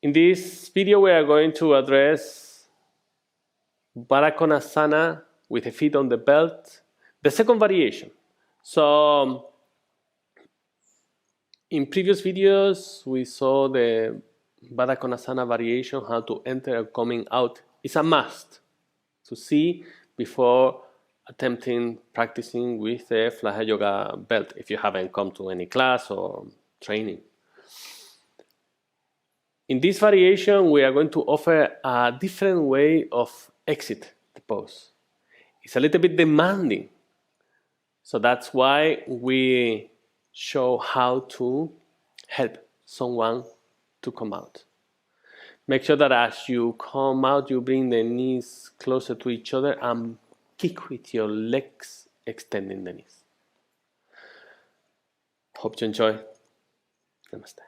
In this video, we are going to address Baddha Konasana with the feet on the belt, the second variation. So, in previous videos, we saw the Baddha Konasana variation, how to enter and coming out. It's a must to see before attempting practicing with the FlyHighYoga belt if you haven't come to any class or training. In this variation, we are going to offer a different way of exit the pose. It's a little bit demanding, so that's why we show how to help someone to come out. Make sure that as you come out, you bring the knees closer to each other and kick with your legs, extending the knees. Hope you enjoy. Namaste.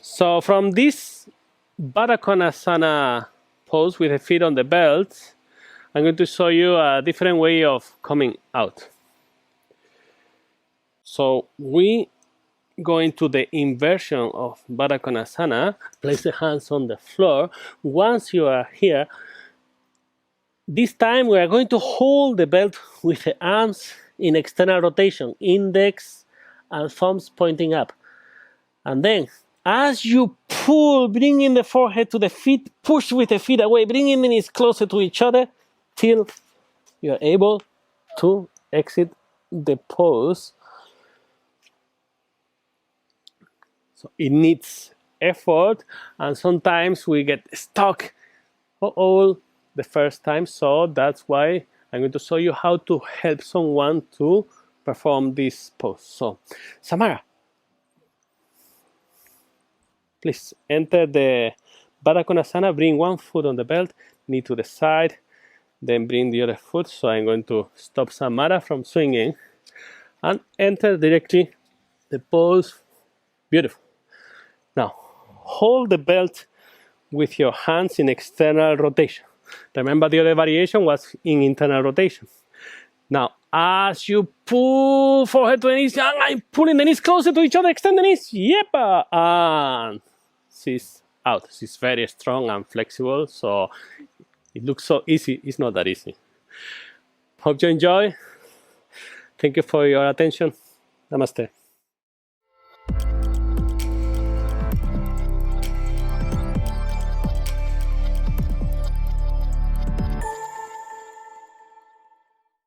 So from this Baddha Konasana pose with the feet on the belt, I'm going to show you a different way of coming out. So we go into the inversion of Baddha Konasana, place the hands on the floor. Once you are here, this time we are going to hold the belt with the arms in external rotation, index and thumbs pointing up. And then as you pull, bringing the forehead to the feet, push with the feet away, bringing the knees closer to each other till you are able to exit the pose. So it needs effort, and sometimes we get stuck all the first time. So that's why I'm going to show you how to help someone to perform this pose. So, Samara, please enter the Baddha Konasana, bring one foot on the belt, knee to the side, then bring the other foot. So I'm going to stop Samara from swinging and enter directly the pose. Beautiful. Now, hold the belt with your hands in external rotation. Remember the other variation was in internal rotation. Now, as you pull forehead to the knees, I'm pulling the knees closer to each other, extend the knees, yep, and she's out. She's very strong and flexible, so it looks so easy. It's not that easy. Hope you enjoy. Thank you for your attention. Namaste.